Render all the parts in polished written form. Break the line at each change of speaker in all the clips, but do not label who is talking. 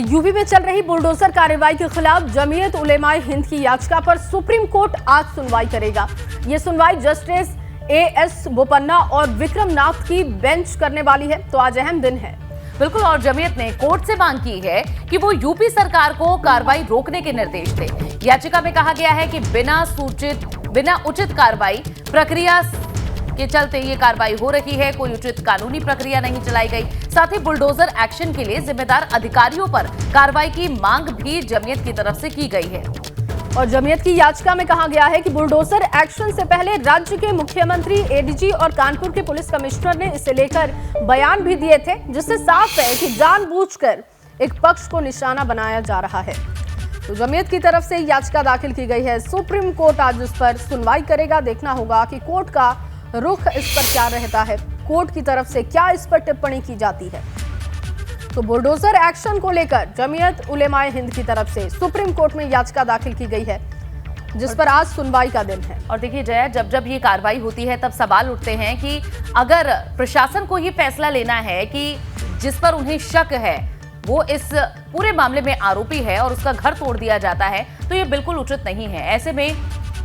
UP में चल रही बुलडोजर कार्रवाई के खिलाफ जमीयत उलेमाए हिंद की याचिका पर सुप्रीम कोर्ट आज सुनवाई करेगा। ये सुनवाई जस्टिस एएस बोपन्ना और विक्रम नाथ की बेंच करने वाली है, तो आज अहम दिन है।
बिल्कुल, और जमीयत ने कोर्ट से मांग की है कि वो यूपी सरकार को कार्रवाई रोकने के निर्देश दे। याचिका में कहा गया है कि बिना उचित कार्रवाई प्रक्रिया के चलते ये कार्रवाई हो रही है, कोई उचित कानूनी प्रक्रिया नहीं चलाई गई। साथ ही बुलडोजर एक्शन के लिए जिम्मेदार अधिकारियों पर कार्रवाई की मांग भी जमीयत की तरफ से की गई है।
और जमीयत की याचिका में कहा गया है कि बुलडोजर एक्शन से पहले राज्य के मुख्यमंत्री, एडीजी और कानपुर के पुलिस कमिश्नर ने इसे लेकर बयान भी दिए थे, जिससे साफ है कि जानबूझकर एक पक्ष को निशाना बनाया जा रहा है। तो जमीयत की तरफ से याचिका दाखिल की गई है। सुप्रीम कोर्ट आज इस पर सुनवाई करेगा। देखना होगा कि कोर्ट का रुख इस पर क्या रहता है, कोर्ट की तरफ से क्या इस पर टिप्पणी की जाती है। तो बुलडोजर एक्शन को लेकर जमीयत उलेमाए हिंद की तरफ से सुप्रीम कोर्ट में याचिका दाखिल की गई है, जिस पर आज सुनवाई का दिन है।
और देखिए जया, जब ये कार्रवाई होती है तब सवाल उठते हैं कि अगर प्रशासन को ये फैसला लेना है कि जिस पर उन्हें शक है वो इस पूरे मामले में आरोपी है और उसका घर तोड़ दिया जाता है, तो ये बिल्कुल उचित नहीं है। ऐसे में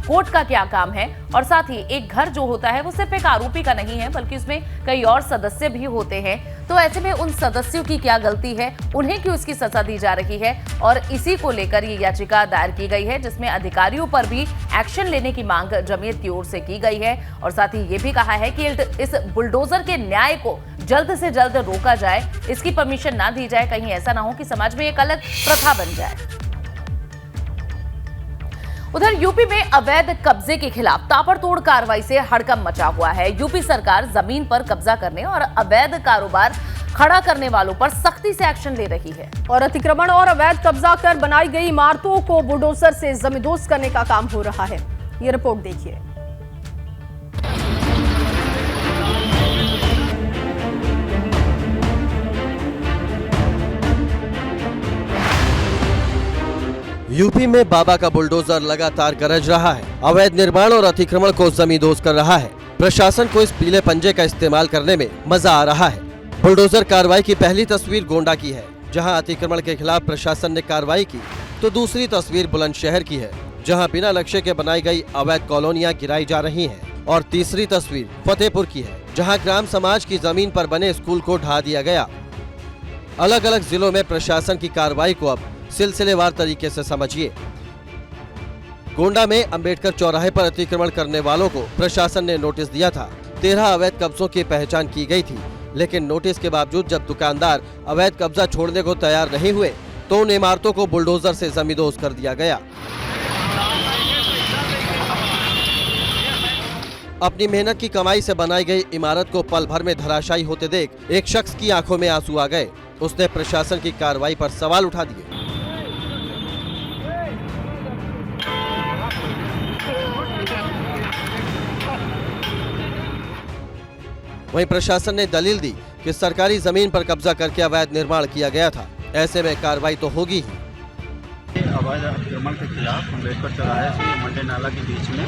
कोर्ट का क्या काम है? और साथ ही एक घर जो होता है वो सिर्फ एक आरोपी का नहीं है, बल्कि उसमें कई और सदस्य भी होते हैं। तो ऐसे में उन सदस्यों की क्या गलती है, उन्हें क्यों इसकी सजा दी जा रही है? और इसी को लेकर ये याचिका दायर की गई है, जिसमें अधिकारियों पर भी एक्शन लेने की मांग जमीयत की ओर से की गई है। और साथ ही ये भी कहा है कि इस बुलडोजर के न्याय को जल्द से जल्द रोका जाए, इसकी परमिशन ना दी जाए। कहीं ऐसा ना हो कि समाज में एक अलग प्रथा बन जाए। उधर यूपी में अवैध कब्जे के खिलाफ ताबड़तोड़ कार्रवाई से हड़कंप मचा हुआ है। यूपी सरकार जमीन पर कब्जा करने और अवैध कारोबार खड़ा करने वालों पर सख्ती से एक्शन ले रही है।
और अतिक्रमण और अवैध कब्जा कर बनाई गई इमारतों को बुलडोजर से जमींदोज करने का काम हो रहा है। ये रिपोर्ट देखिए।
यूपी में बाबा का बुलडोजर लगातार गरज रहा है। अवैध निर्माण और अतिक्रमण को जमींदोज कर रहा है। प्रशासन को इस पीले पंजे का इस्तेमाल करने में मजा आ रहा है। बुलडोजर कार्रवाई की पहली तस्वीर गोंडा की है, जहां अतिक्रमण के खिलाफ प्रशासन ने कार्रवाई की, तो दूसरी तस्वीर बुलंदशहर की है, जहां बिना नक्शे के बनाई गई अवैध कॉलोनियां गिराई जा रही हैं। और तीसरी तस्वीर फतेहपुर की है, जहां ग्राम समाज की जमीन पर बने स्कूल को ढा दिया गया। अलग अलग जिलों में प्रशासन की कार्रवाई को अब सिलसिलेवार तरीके से समझिए। गोंडा में अंबेडकर चौराहे पर अतिक्रमण करने वालों को प्रशासन ने नोटिस दिया था। 13 अवैध कब्जों की पहचान की गई थी, लेकिन नोटिस के बावजूद जब दुकानदार अवैध कब्जा छोड़ने को तैयार नहीं हुए, तो उन इमारतों को बुलडोजर से जमींदोज कर दिया गया। अपनी मेहनत की कमाई से बनाई गई इमारत को पल भर में धराशायी होते देख एक शख्स की आंखों में आंसू आ गए। उसने प्रशासन की कार्रवाई पर सवाल उठा दिए। वहीं प्रशासन ने दलील दी कि सरकारी जमीन पर कब्जा करके अवैध निर्माण किया गया था, ऐसे में कार्रवाई तो होगी ही।
अवैध अतिक्रमण के खिलाफ अंबेडकर चौराहे से मंडी नाला के बीच में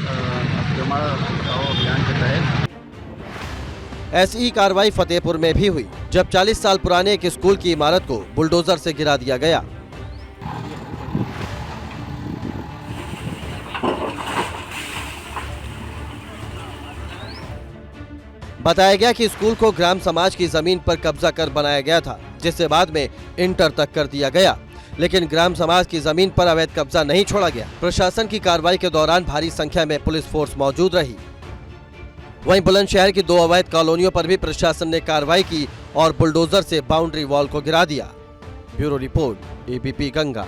अतिक्रमण हटाओ अभियान के तहत
ऐसी ही कार्रवाई फतेहपुर में भी हुई, जब 40 साल पुराने एक स्कूल की इमारत को बुलडोजर से गिरा दिया गया। बताया गया कि स्कूल को ग्राम समाज की जमीन पर कब्जा कर बनाया गया था, जिसे बाद में इंटर तक कर दिया गया, लेकिन ग्राम समाज की जमीन पर अवैध कब्जा नहीं छोड़ा गया। प्रशासन की कार्रवाई के दौरान भारी संख्या में पुलिस फोर्स मौजूद रही। वहीं बुलंदशहर की 2 अवैध कॉलोनियों पर भी प्रशासन ने कार्रवाई की और बुलडोजर से बाउंड्री वॉल को गिरा दिया। Bureau report, ABP Ganga.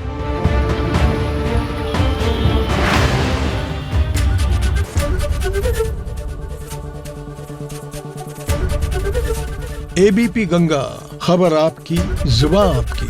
ABP Ganga, खबर आपकी, जुबान आपकी।